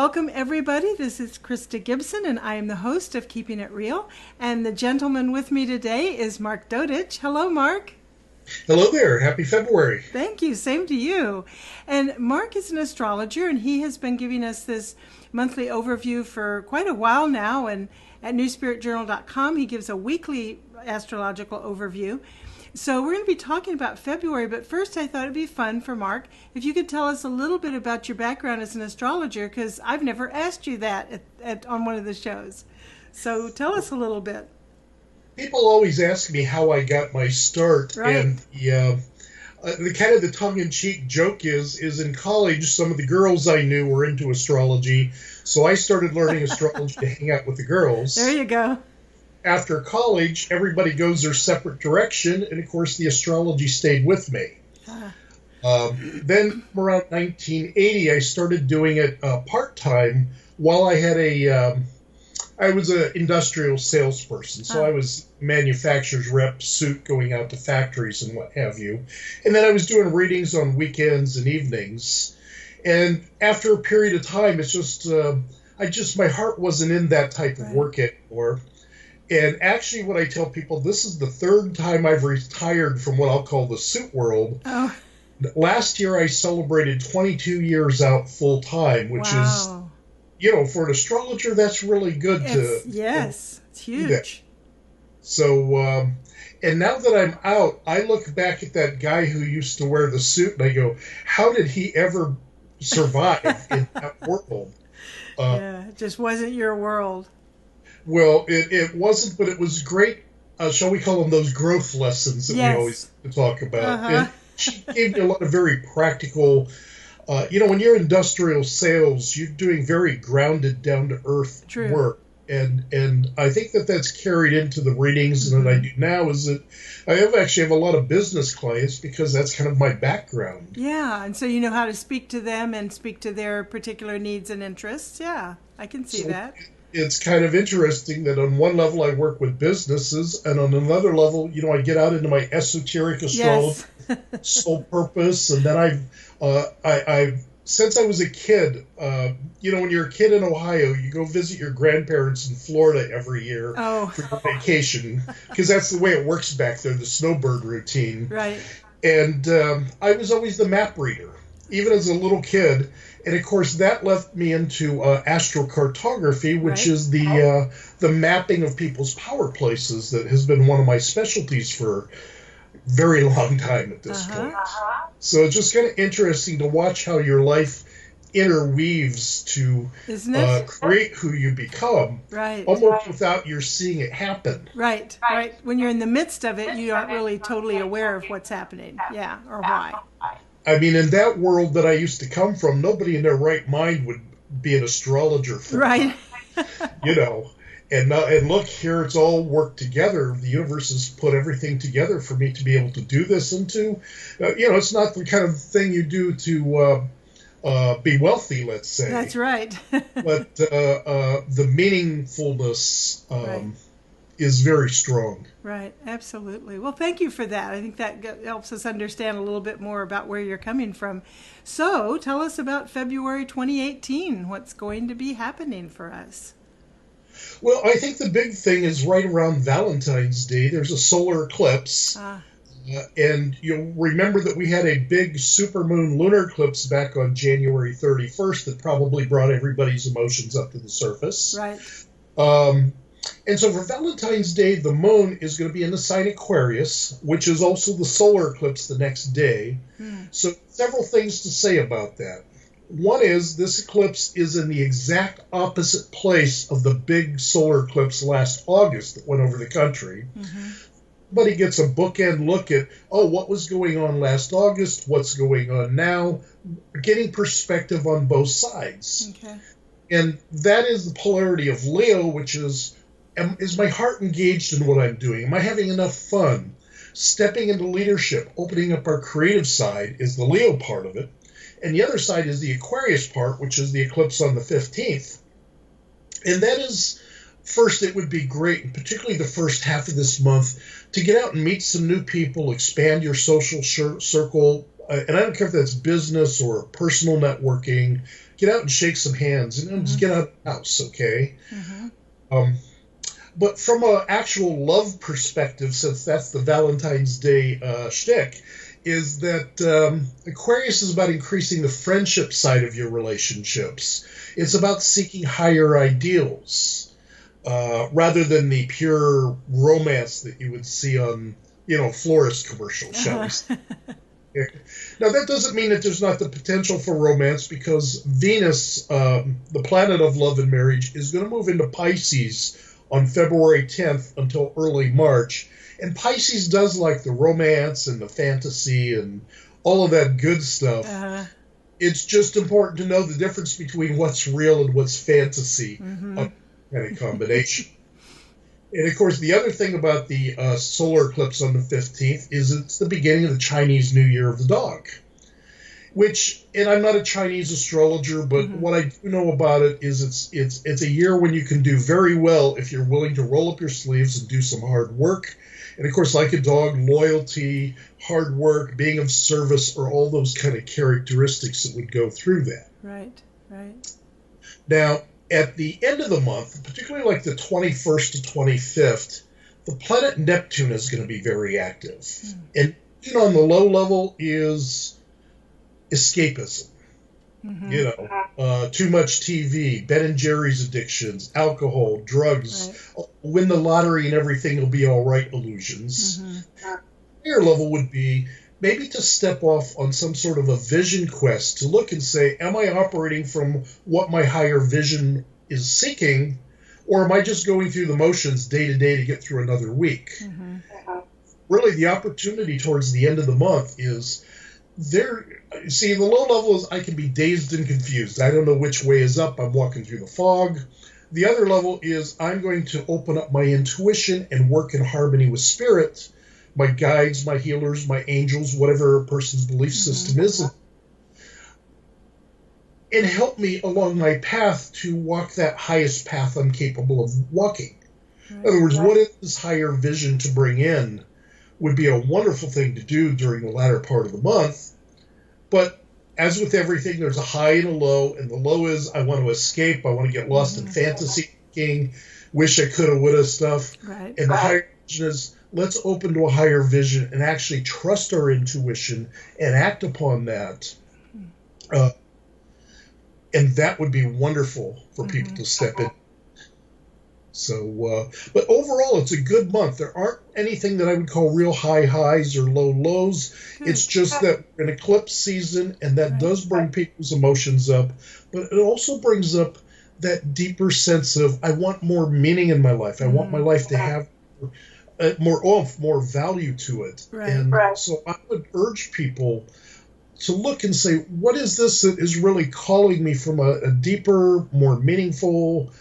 welcome everybody. This is Krista Gibson, and I am the host of Keeping It Real. And the gentleman with me today is Mark Dodich. Hello, Mark. Hello there. Happy February. Thank you. Same to you. And Mark is an astrologer, and he has been giving us this monthly overview for quite a while now. And at newspiritjournal.com, he gives a weekly astrological overview. So we're going to be talking about February, but first I thought it'd be fun for Mark if you could tell us a little bit about your background as an astrologer, because I've never asked you that on one of the shows. So tell us a little bit. People always ask me how I got my start, right. And the tongue-in-cheek joke is in college, some of the girls I knew were into astrology, so I started learning astrology to hang out with the girls. There you go. After college, everybody goes their separate direction, and of course the astrology stayed with me. Then around 1980, I started doing it part-time while I had I was an industrial salesperson, so I was manufacturer's rep suit going out to factories and what have you. And then I was doing readings on weekends and evenings. And after a period of time, it's just, my heart wasn't in that type of work anymore. And actually, what I tell people, this is the third time I've retired from what I'll call the suit world. Oh. Last year, I celebrated 22 years out full time, which is, for an astrologer, that's really good. Yes, it's huge. So, and now that I'm out, I look back at that guy who used to wear the suit, and I go, how did he ever survive in that world? It just wasn't your world. Well, it wasn't, but it was great, shall we call them those growth lessons that we always talk about. And she gave me a lot of very practical, when you're industrial sales, you're doing very grounded, down-to-earth work. And I think that's carried into the readings and that I do now is that I have a lot of business clients because that's kind of my background. Yeah, and so you know how to speak to them and speak to their particular needs and interests. Yeah, I can see that. It's kind of interesting that on one level I work with businesses, and on another level, I get out into my esoteric astrology, soul purpose, and then I've since I was a kid, when you're a kid in Ohio, you go visit your grandparents in Florida every year for your vacation, because that's the way it works back there, the snowbird routine. Right. And I was always the map reader, even as a little kid. And, of course, that left me into astrocartography, which is the mapping of people's power places that has been one of my specialties for a very long time at this point. So it's just kind of interesting to watch how your life interweaves to create who you become, almost without your seeing it happen. Right. When you're in the midst of it, you aren't really totally aware of what's happening, or why. I mean, in that world that I used to come from, nobody in their right mind would be an astrologer for me. And look, here it's all worked together. The universe has put everything together for me to be able to do this and to, it's not the kind of thing you do to be wealthy, let's say. That's right. But the meaningfulness is very strong. Right, absolutely. Well, thank you for that. I think that helps us understand a little bit more about where you're coming from. So tell us about February 2018. What's going to be happening for us? Well, I think the big thing is right around Valentine's Day. There's a solar eclipse. And you'll remember that we had a big supermoon lunar eclipse back on January 31st that probably brought everybody's emotions up to the surface. Right. And so for Valentine's Day, the moon is going to be in the sign Aquarius, which is also the solar eclipse the next day. So several things to say about that. One is this eclipse is in the exact opposite place of the big solar eclipse last August that went over the country. But he gets a bookend look at, what was going on last August, what's going on now, getting perspective on both sides. Okay. And that is the polarity of Leo, which is my heart engaged in what I'm doing? Am I having enough fun? Stepping into leadership, opening up our creative side is the Leo part of it. And the other side is the Aquarius part, which is the eclipse on the 15th. And that is, first, it would be great, particularly the first half of this month, to get out and meet some new people, expand your social circle. And I don't care if that's business or personal networking, get out and shake some hands and just get out of the house, okay? Mm-hmm. But from an actual love perspective, since that's the Valentine's Day shtick, is that Aquarius is about increasing the friendship side of your relationships. It's about seeking higher ideals rather than the pure romance that you would see on, florist commercials, shall we say. Now, that doesn't mean that there's not the potential for romance, because Venus, the planet of love and marriage, is going to move into Pisces on February 10th until early March. And Pisces does like the romance and the fantasy and all of that good stuff. It's just important to know the difference between what's real and what's fantasy, kind of combination. And, of course, the other thing about the solar eclipse on the 15th is it's the beginning of the Chinese New Year of the Dog, and I'm not a Chinese astrologer, but what I do know about it is it's a year when you can do very well if you're willing to roll up your sleeves and do some hard work. And, of course, like a dog, loyalty, hard work, being of service are all those kind of characteristics that would go through that. Right, right. Now, at the end of the month, particularly like the 21st to 25th, the planet Neptune is going to be very active. And on the low level is escapism. Too much TV, Ben and Jerry's addictions, alcohol, drugs, win the lottery and everything will be all right illusions. Higher level would be maybe to step off on some sort of a vision quest to look and say, am I operating from what my higher vision is seeking, or am I just going through the motions day to day to get through another week? Really, the opportunity towards the end of the month is there. See, the low level is I can be dazed and confused. I don't know which way is up. I'm walking through the fog. The other level is I'm going to open up my intuition and work in harmony with spirit, my guides, my healers, my angels, whatever a person's belief system is, and help me along my path to walk that highest path I'm capable of walking. In other words, what is this higher vision to bring in would be a wonderful thing to do during the latter part of the month. But as with everything, there's a high and a low, and the low is I want to escape, I want to get lost in fantasy thinking, wish I could have, would have stuff. And the higher vision is let's open to a higher vision and actually trust our intuition and act upon that. And that would be wonderful for people to step in. So, but overall, it's a good month. There aren't anything that I would call real high highs or low lows. It's just that we're in eclipse season, and that does bring people's emotions up. But it also brings up that deeper sense of I want more meaning in my life. I want my life to have more value to it. And so I would urge people to look and say, what is this that is really calling me from a deeper, more meaningful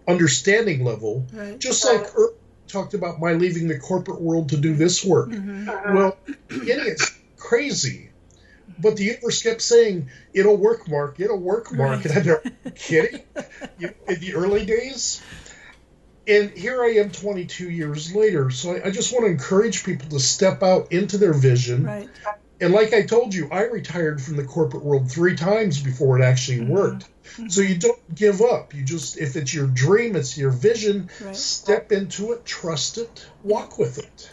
understanding level? Just like Earth talked about my leaving the corporate world to do this work. Well, it's crazy. But the universe kept saying, it'll work, Mark, it'll work, Mark. And I'm there, are you kidding? In the early days? And here I am 22 years later. So I just want to encourage people to step out into their vision. And like I told you, I retired from the corporate world 3 times before it actually worked. So you don't give up. You just, if it's your dream, it's your vision, step into it, trust it, walk with it.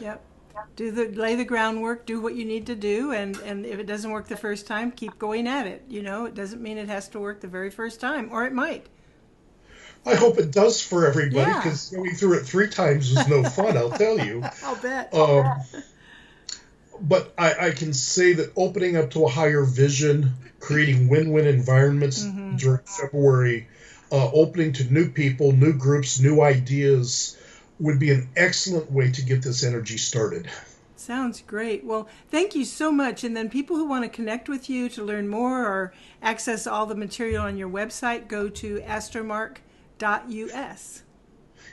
Lay the groundwork, do what you need to do, and if it doesn't work the first time, keep going at it. It doesn't mean it has to work the very first time, or it might. I hope it does for everybody, because going through it 3 times was no fun, I'll tell you. I'll bet. But I can say that opening up to a higher vision, creating win-win environments during February, opening to new people, new groups, new ideas would be an excellent way to get this energy started. Sounds great. Well, thank you so much. And then people who want to connect with you to learn more or access all the material on your website, go to astromark.us.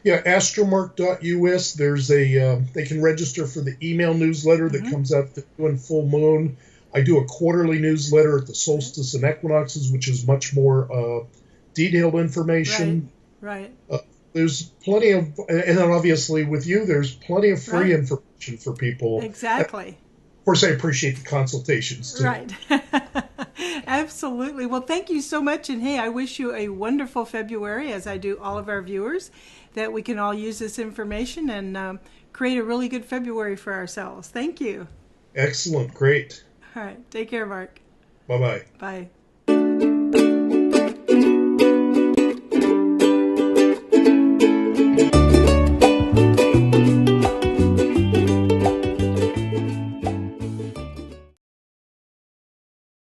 Yeah, astromark.us. There's they can register for the email newsletter that comes out on full moon. I do a quarterly newsletter at the solstice and equinoxes, which is much more detailed information. There's plenty of, and then obviously with you, there's plenty of free information for people. Exactly. Of course, I appreciate the consultations too. Absolutely. Well, thank you so much. And hey, I wish you a wonderful February, as I do all of our viewers, that we can all use this information and create a really good February for ourselves. Thank you. Excellent. Great. All right. Take care, Mark. Bye-bye. Bye.